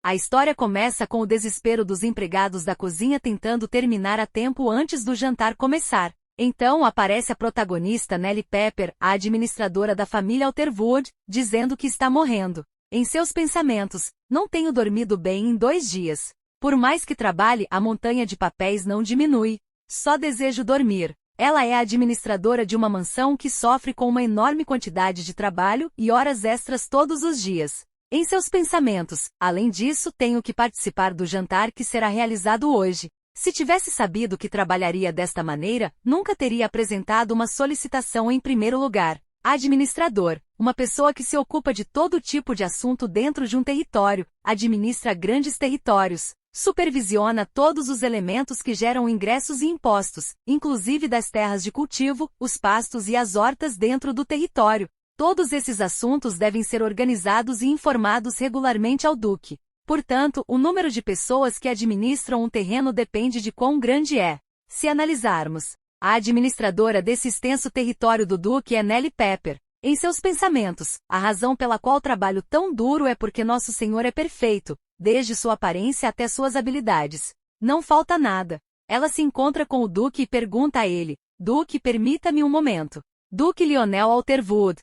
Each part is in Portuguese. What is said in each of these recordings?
A história começa com o desespero dos empregados da cozinha tentando terminar a tempo antes do jantar começar. Então aparece a protagonista Nellie Pepper, a administradora da família Alterwood, dizendo que está morrendo. Em seus pensamentos, não tenho dormido bem em 2 dias. Por mais que trabalhe, a montanha de papéis não diminui. Só desejo dormir. Ela é a administradora de uma mansão que sofre com uma enorme quantidade de trabalho e horas extras todos os dias. Em seus pensamentos, além disso, tenho que participar do jantar que será realizado hoje. Se tivesse sabido que trabalharia desta maneira, nunca teria apresentado uma solicitação em primeiro lugar. Administrador, uma pessoa que se ocupa de todo tipo de assunto dentro de um território, administra grandes territórios, supervisiona todos os elementos que geram ingressos e impostos, inclusive das terras de cultivo, os pastos e as hortas dentro do território. Todos esses assuntos devem ser organizados e informados regularmente ao Duque. Portanto, o número de pessoas que administram um terreno depende de quão grande é. Se analisarmos, a administradora desse extenso território do Duque é Nellie Pepper. Em seus pensamentos, a razão pela qual trabalho tão duro é porque Nosso Senhor é perfeito, desde sua aparência até suas habilidades. Não falta nada. Ela se encontra com o Duque e pergunta a ele: Duque, permita-me um momento. Duque Lionel Alterwood.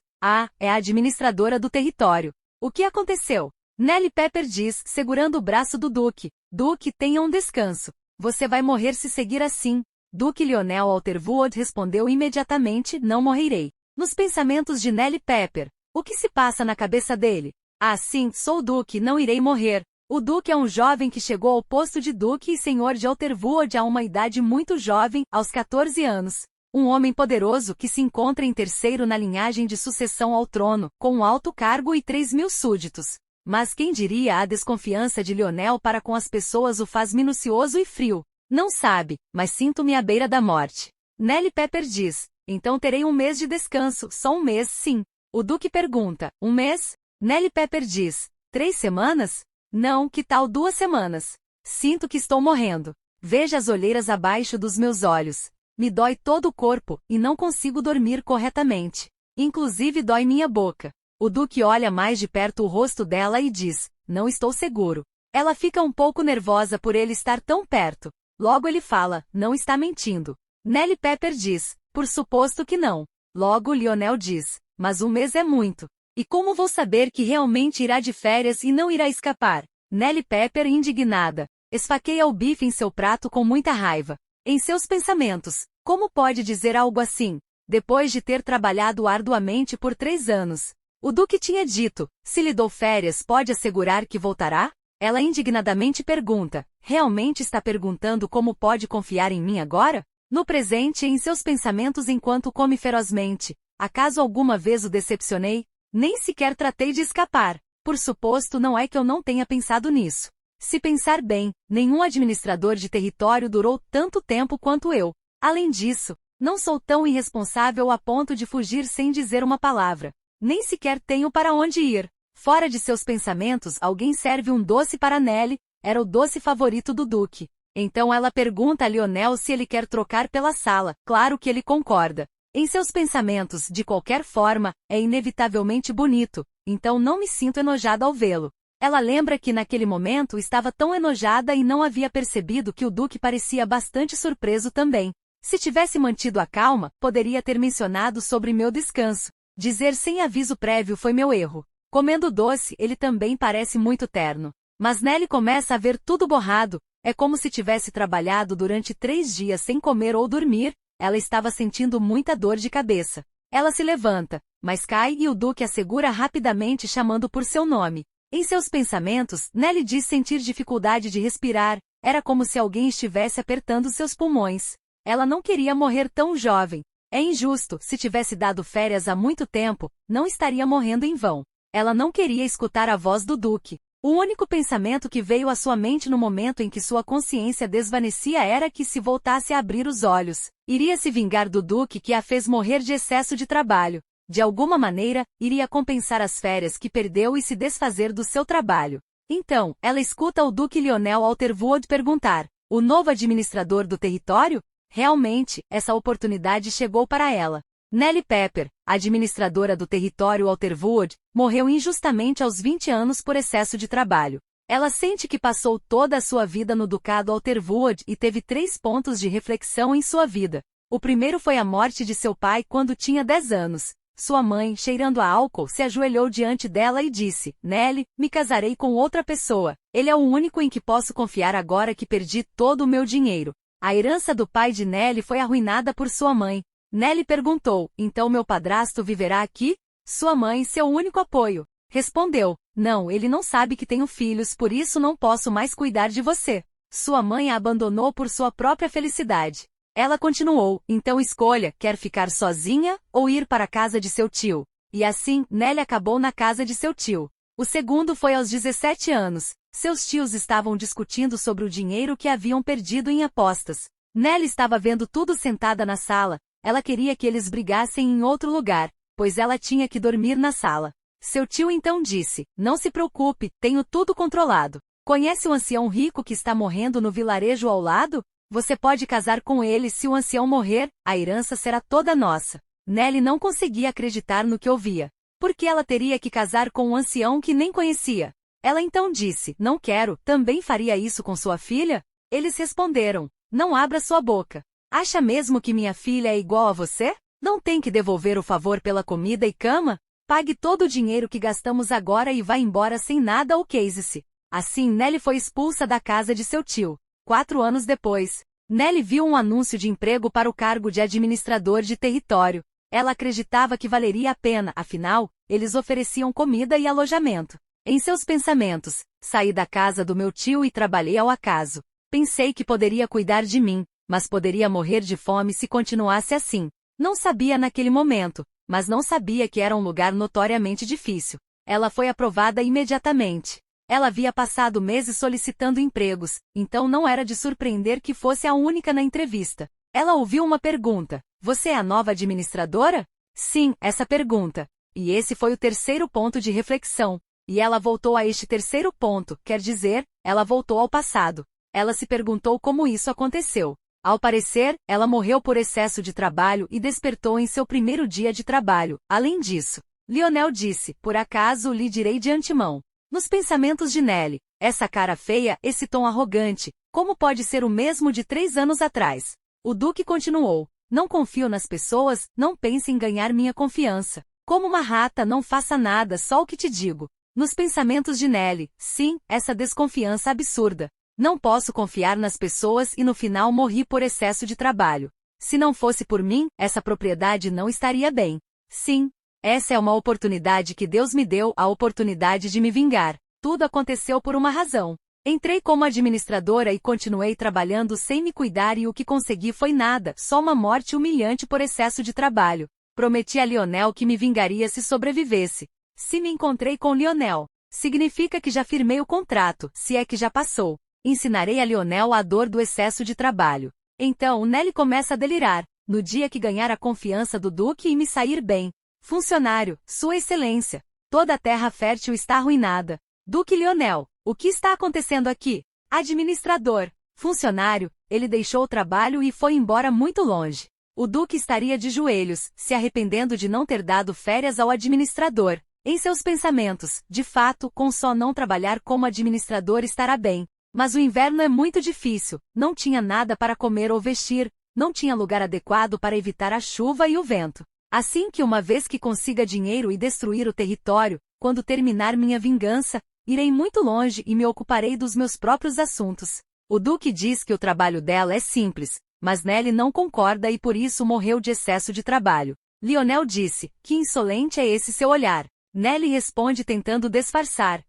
É a administradora do território. O que aconteceu? Nellie Pepper diz, segurando o braço do Duque. Duque, tenha um descanso. Você vai morrer se seguir assim. Duque Lionel Alterwood respondeu imediatamente, não morrerei. Nos pensamentos de Nellie Pepper, o que se passa na cabeça dele? Sim, sou o Duque, não irei morrer. O Duque é um jovem que chegou ao posto de Duque e Senhor de Alterwood a uma idade muito jovem, aos 14 anos. Um homem poderoso que se encontra em terceiro na linhagem de sucessão ao trono, com um alto cargo e 3.000 súditos. Mas quem diria a desconfiança de Lionel para com as pessoas o faz minucioso e frio. Não sabe, mas sinto-me à beira da morte. Nellie Pepper diz, então terei um mês de descanso, só um mês sim. O Duque pergunta, um mês? Nellie Pepper diz, 3 semanas? Não, que tal 2 semanas? Sinto que estou morrendo. Veja as olheiras abaixo dos meus olhos. Me dói todo o corpo, e não consigo dormir corretamente. Inclusive dói minha boca. O Duque olha mais de perto o rosto dela e diz, não estou seguro. Ela fica um pouco nervosa por ele estar tão perto. Logo ele fala, não está mentindo. Nellie Pepper diz, por suposto que não. Logo Lionel diz, mas um mês é muito. E como vou saber que realmente irá de férias e não irá escapar? Nellie Pepper, indignada, esfaqueia o bife em seu prato com muita raiva. Em seus pensamentos, como pode dizer algo assim? Depois de ter trabalhado arduamente por 3 anos. O Duque tinha dito, se lhe dou férias pode assegurar que voltará? Ela indignadamente pergunta, realmente está perguntando como pode confiar em mim agora? No presente e em seus pensamentos enquanto come ferozmente, acaso alguma vez o decepcionei? Nem sequer tratei de escapar. Por suposto não é que eu não tenha pensado nisso. Se pensar bem, nenhum administrador de território durou tanto tempo quanto eu. Além disso, não sou tão irresponsável a ponto de fugir sem dizer uma palavra. Nem sequer tenho para onde ir. Fora de seus pensamentos, alguém serve um doce para Nellie, era o doce favorito do Duque. Então ela pergunta a Lionel se ele quer trocar pela sala, claro que ele concorda. Em seus pensamentos, de qualquer forma, é inevitavelmente bonito, então não me sinto enojada ao vê-lo. Ela lembra que naquele momento estava tão enojada e não havia percebido que o Duque parecia bastante surpreso também. Se tivesse mantido a calma, poderia ter mencionado sobre meu descanso. Dizer sem aviso prévio foi meu erro. Comendo doce, ele também parece muito terno. Mas Nellie começa a ver tudo borrado. É como se tivesse trabalhado durante 3 dias sem comer ou dormir. Ela estava sentindo muita dor de cabeça. Ela se levanta, mas cai e o Duque a segura rapidamente chamando por seu nome. Em seus pensamentos, Nellie diz sentir dificuldade de respirar, era como se alguém estivesse apertando seus pulmões. Ela não queria morrer tão jovem. É injusto, se tivesse dado férias há muito tempo, não estaria morrendo em vão. Ela não queria escutar a voz do Duque. O único pensamento que veio à sua mente no momento em que sua consciência desvanecia era que se voltasse a abrir os olhos, iria se vingar do Duque que a fez morrer de excesso de trabalho. De alguma maneira, iria compensar as férias que perdeu e se desfazer do seu trabalho. Então, ela escuta o Duque Lionel Alterwood perguntar, o novo administrador do território? Realmente, essa oportunidade chegou para ela. Nellie Pepper, administradora do território Alterwood, morreu injustamente aos 20 anos por excesso de trabalho. Ela sente que passou toda a sua vida no Ducado Alterwood e teve 3 pontos de reflexão em sua vida. O primeiro foi a morte de seu pai quando tinha 10 anos. Sua mãe, cheirando a álcool, se ajoelhou diante dela e disse: Nelly, me casarei com outra pessoa. Ele é o único em que posso confiar agora que perdi todo o meu dinheiro. A herança do pai de Nelly foi arruinada por sua mãe. Nelly perguntou: então meu padrasto viverá aqui? Sua mãe, seu único apoio, respondeu: não, ele não sabe que tenho filhos, por isso não posso mais cuidar de você. Sua mãe a abandonou por sua própria felicidade. Ela continuou: então escolha, quer ficar sozinha, ou ir para a casa de seu tio. E assim, Nelly acabou na casa de seu tio. O segundo foi aos 17 anos. Seus tios estavam discutindo sobre o dinheiro que haviam perdido em apostas. Nelly estava vendo tudo sentada na sala. Ela queria que eles brigassem em outro lugar, pois ela tinha que dormir na sala. Seu tio então disse: não se preocupe, tenho tudo controlado. Conhece o ancião rico que está morrendo no vilarejo ao lado? Você pode casar com ele se o ancião morrer, a herança será toda nossa. Nelly não conseguia acreditar no que ouvia. Por que ela teria que casar com um ancião que nem conhecia? Ela então disse: não quero, também faria isso com sua filha? Eles responderam: não abra sua boca. Acha mesmo que minha filha é igual a você? Não tem que devolver o favor pela comida e cama? Pague todo o dinheiro que gastamos agora e vá embora sem nada ou case-se. Assim Nelly foi expulsa da casa de seu tio. 4 anos depois, Nelly viu um anúncio de emprego para o cargo de administrador de território. Ela acreditava que valeria a pena, afinal, eles ofereciam comida e alojamento. Em seus pensamentos, saí da casa do meu tio e trabalhei ao acaso. Pensei que poderia cuidar de mim, mas poderia morrer de fome se continuasse assim. Não sabia naquele momento, mas não sabia que era um lugar notoriamente difícil. Ela foi aprovada imediatamente. Ela havia passado meses solicitando empregos, então não era de surpreender que fosse a única na entrevista. Ela ouviu uma pergunta: você é a nova administradora? Sim, essa pergunta. E esse foi o terceiro ponto de reflexão. E ela voltou a este terceiro ponto, quer dizer, ela voltou ao passado. Ela se perguntou como isso aconteceu. Ao parecer, ela morreu por excesso de trabalho e despertou em seu primeiro dia de trabalho. Além disso, Lionel disse: por acaso lhe direi de antemão. Nos pensamentos de Nelly, essa cara feia, esse tom arrogante, como pode ser o mesmo de 3 anos atrás? O Duque continuou: não confio nas pessoas, não pense em ganhar minha confiança. Como uma rata, não faça nada, só o que te digo. Nos pensamentos de Nelly, sim, essa desconfiança absurda. Não posso confiar nas pessoas e no final morri por excesso de trabalho. Se não fosse por mim, essa propriedade não estaria bem. Sim. Essa é uma oportunidade que Deus me deu, a oportunidade de me vingar. Tudo aconteceu por uma razão. Entrei como administradora e continuei trabalhando sem me cuidar e o que consegui foi nada, só uma morte humilhante por excesso de trabalho. Prometi a Lionel que me vingaria se sobrevivesse. Se me encontrei com Lionel, significa que já firmei o contrato, se é que já passou. Ensinarei a Lionel a dor do excesso de trabalho. Então Nelly começa a delirar. No dia que ganhar a confiança do Duque e me sair bem. Funcionário, Sua Excelência, toda a terra fértil está arruinada. Duque Lionel, o que está acontecendo aqui? Administrador, funcionário, ele deixou o trabalho e foi embora muito longe. O Duque estaria de joelhos, se arrependendo de não ter dado férias ao administrador. Em seus pensamentos, de fato, com só não trabalhar como administrador estará bem. Mas o inverno é muito difícil, não tinha nada para comer ou vestir, não tinha lugar adequado para evitar a chuva e o vento. Assim que uma vez que consiga dinheiro e destruir o território, quando terminar minha vingança, irei muito longe e me ocuparei dos meus próprios assuntos. O Duque diz que o trabalho dela é simples, mas Nelly não concorda e por isso morreu de excesso de trabalho. Lionel disse: que insolente é esse seu olhar. Nelly responde tentando disfarçar: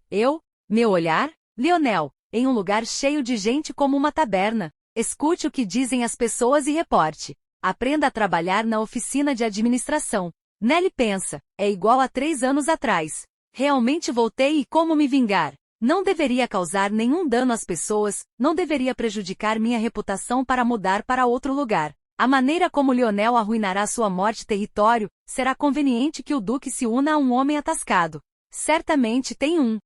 meu olhar? Lionel, em um lugar cheio de gente como uma taberna. Escute o que dizem as pessoas e reporte. Aprenda a trabalhar na oficina de administração. Nelly pensa: é igual a 3 anos atrás. Realmente voltei e como me vingar? Não deveria causar nenhum dano às pessoas, não deveria prejudicar minha reputação para mudar para outro lugar. A maneira como Lionel arruinará sua morte território, será conveniente que o Duque se una a um homem atascado. Certamente tem um.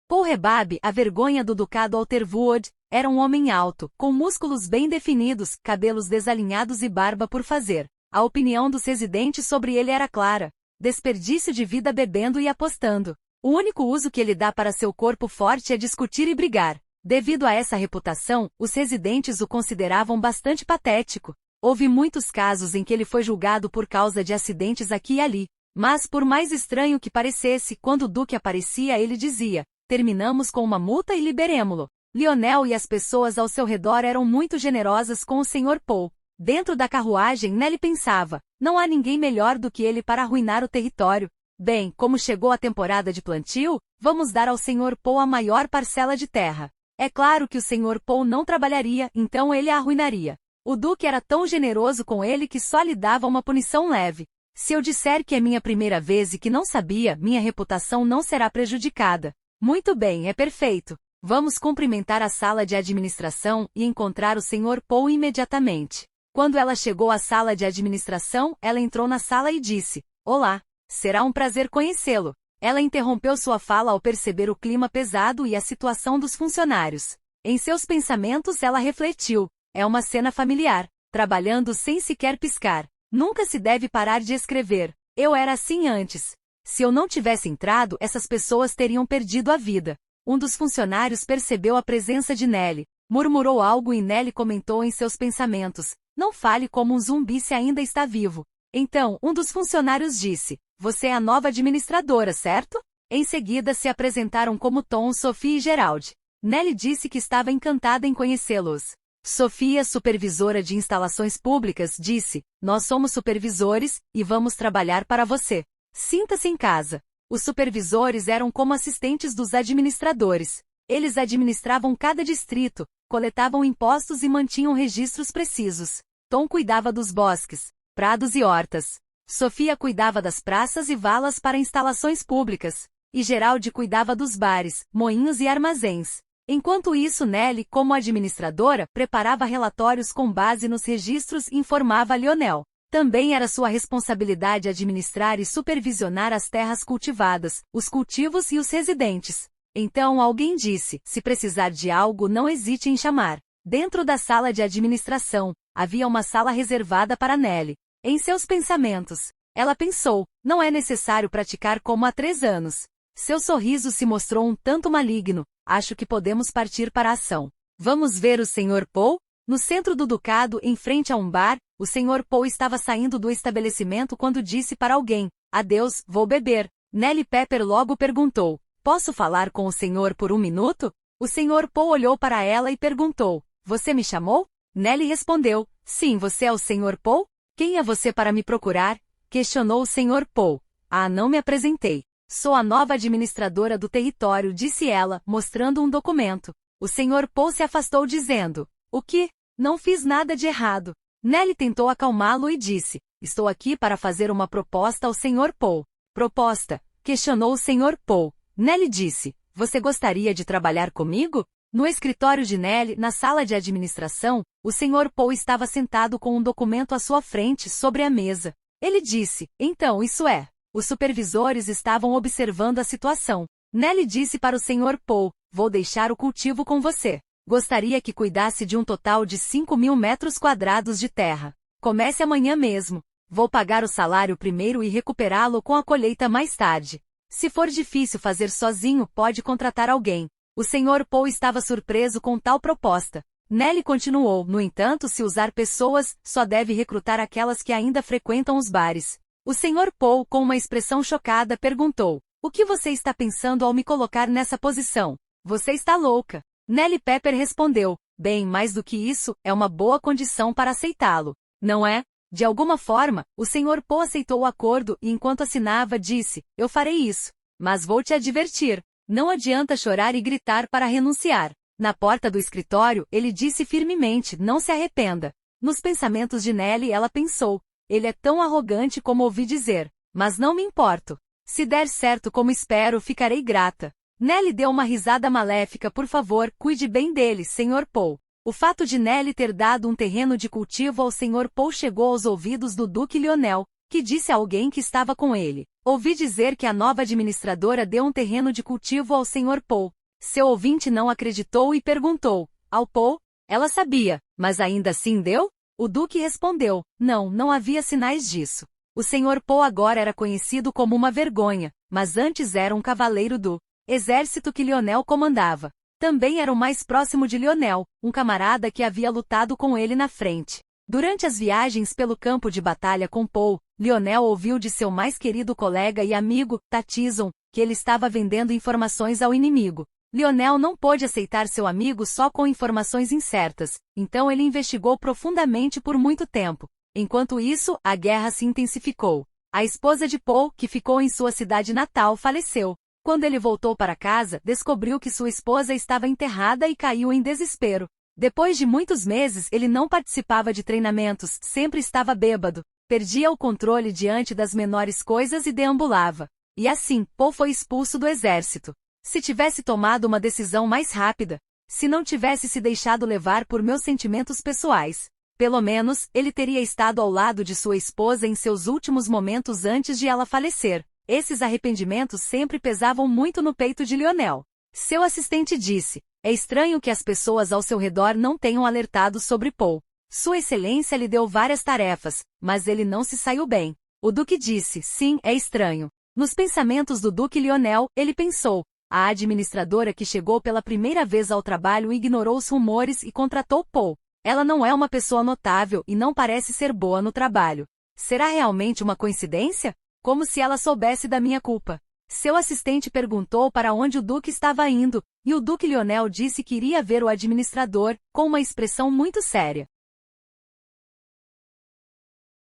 Paul Rebab, a vergonha do Ducado Alterwood, era um homem alto, com músculos bem definidos, cabelos desalinhados e barba por fazer. A opinião dos residentes sobre ele era clara: desperdício de vida bebendo e apostando. O único uso que ele dá para seu corpo forte é discutir e brigar. Devido a essa reputação, os residentes o consideravam bastante patético. Houve muitos casos em que ele foi julgado por causa de acidentes aqui e ali. Mas, por mais estranho que parecesse, quando o Duque aparecia ele dizia, terminamos com uma multa e liberemo-lo. Lionel e as pessoas ao seu redor eram muito generosas com o Sr. Paul. Dentro da carruagem Nelly pensava, não há ninguém melhor do que ele para arruinar o território. Bem, como chegou a temporada de plantio, vamos dar ao Sr. Paul a maior parcela de terra. É claro que o Sr. Paul não trabalharia, então ele a arruinaria. O Duque era tão generoso com ele que só lhe dava uma punição leve. Se eu disser que é minha primeira vez e que não sabia, minha reputação não será prejudicada. Muito bem, é perfeito. Vamos cumprimentar a sala de administração e encontrar o Sr. Paul imediatamente. Quando ela chegou à sala de administração, ela entrou na sala e disse, olá, será um prazer conhecê-lo. Ela interrompeu sua fala ao perceber o clima pesado e a situação dos funcionários. Em seus pensamentos ela refletiu, é uma cena familiar, trabalhando sem sequer piscar. Nunca se deve parar de escrever. Eu era assim antes. Se eu não tivesse entrado, essas pessoas teriam perdido a vida. Um dos funcionários percebeu a presença de Nelly, murmurou algo e Nelly comentou em seus pensamentos, não fale como um zumbi se ainda está vivo. Então, um dos funcionários disse, você é a nova administradora, certo? Em seguida se apresentaram como Tom, Sophie e Gerald. Nelly disse que estava encantada em conhecê-los. Sofia, supervisora de instalações públicas, disse, nós somos supervisores, e vamos trabalhar para você. Sinta-se em casa. Os supervisores eram como assistentes dos administradores. Eles administravam cada distrito, coletavam impostos e mantinham registros precisos. Tom cuidava dos bosques, prados e hortas. Sofia cuidava das praças e valas para instalações públicas. E Gerald cuidava dos bares, moinhos e armazéns. Enquanto isso Nelly, como administradora, preparava relatórios com base nos registros e informava a Lionel. Também era sua responsabilidade administrar e supervisionar as terras cultivadas, os cultivos e os residentes. Então alguém disse, se precisar de algo não hesite em chamar. Dentro da sala de administração, havia uma sala reservada para Nelly. Em seus pensamentos, ela pensou, não é necessário praticar como há 3 anos. Seu sorriso se mostrou um tanto maligno. Acho que podemos partir para a ação. Vamos ver o Sr. Paul? No centro do ducado, em frente a um bar, o Sr. Paul estava saindo do estabelecimento quando disse para alguém, adeus, vou beber. Nelly Pepper logo perguntou, posso falar com o senhor por 1 minuto? O Sr. Paul olhou para ela e perguntou, você me chamou? Nelly respondeu, sim, você é o Sr. Paul? Quem é você para me procurar? Questionou o Sr. Paul. Ah, não me apresentei. Sou a nova administradora do território, disse ela, mostrando um documento. O Sr. Paul se afastou dizendo, o que? Não fiz nada de errado. Nelly tentou acalmá-lo e disse, estou aqui para fazer uma proposta ao Sr. Paul. Proposta? Questionou o Sr. Paul. Nelly disse, você gostaria de trabalhar comigo? No escritório de Nelly, na sala de administração, o Sr. Paul estava sentado com um documento à sua frente sobre a mesa. Ele disse, então isso é. Os supervisores estavam observando a situação. Nelly disse para o Sr. Paul, vou deixar o cultivo com você. Gostaria que cuidasse de um total de 5.000 metros quadrados de terra. Comece amanhã mesmo. Vou pagar o salário primeiro e recuperá-lo com a colheita mais tarde. Se for difícil fazer sozinho, pode contratar alguém. O Sr. Paul estava surpreso com tal proposta. Nelly continuou, no entanto, se usar pessoas, só deve recrutar aquelas que ainda frequentam os bares. O Sr. Paul, com uma expressão chocada, perguntou, o que você está pensando ao me colocar nessa posição? Você está louca. Nelly Pepper respondeu, bem, mais do que isso, é uma boa condição para aceitá-lo. Não é? De alguma forma, o Sr. Paul aceitou o acordo e enquanto assinava disse, eu farei isso. Mas vou te advertir. Não adianta chorar e gritar para renunciar. Na porta do escritório, ele disse firmemente, não se arrependa. Nos pensamentos de Nelly ela pensou, ele é tão arrogante como ouvi dizer, mas não me importo. Se der certo como espero, ficarei grata. Nelly deu uma risada maléfica, por favor, cuide bem dele, Sr. Paul. O fato de Nelly ter dado um terreno de cultivo ao Sr. Paul chegou aos ouvidos do Duque Lionel, que disse a alguém que estava com ele. Ouvi dizer que a nova administradora deu um terreno de cultivo ao Sr. Paul. Seu ouvinte não acreditou e perguntou, ao Paul? Ela sabia, mas ainda assim deu? O Duque respondeu, não havia sinais disso. O Sr. Paul agora era conhecido como uma vergonha, mas antes era um cavaleiro do exército que Lionel comandava. Também era o mais próximo de Lionel, um camarada que havia lutado com ele na frente. Durante as viagens pelo campo de batalha com Paul, Lionel ouviu de seu mais querido colega e amigo, Tatizon, que ele estava vendendo informações ao inimigo. Lionel não pôde aceitar seu amigo só com informações incertas, então ele investigou profundamente por muito tempo. Enquanto isso, a guerra se intensificou. A esposa de Paul, que ficou em sua cidade natal, faleceu. Quando ele voltou para casa, descobriu que sua esposa estava enterrada e caiu em desespero. Depois de muitos meses, ele não participava de treinamentos, sempre estava bêbado, perdia o controle diante das menores coisas e deambulava. E assim, Paul foi expulso do exército. Se tivesse tomado uma decisão mais rápida, se não tivesse se deixado levar por meus sentimentos pessoais, pelo menos, ele teria estado ao lado de sua esposa em seus últimos momentos antes de ela falecer. Esses arrependimentos sempre pesavam muito no peito de Lionel. Seu assistente disse: é estranho que as pessoas ao seu redor não tenham alertado sobre Paul. Sua excelência lhe deu várias tarefas, mas ele não se saiu bem. O duque disse: sim, é estranho. Nos pensamentos do duque Lionel, ele pensou: a administradora que chegou pela primeira vez ao trabalho ignorou os rumores e contratou Paul. Ela não é uma pessoa notável e não parece ser boa no trabalho. Será realmente uma coincidência? Como se ela soubesse da minha culpa. Seu assistente perguntou para onde o duque estava indo, e o duque Lionel disse que iria ver o administrador, com uma expressão muito séria.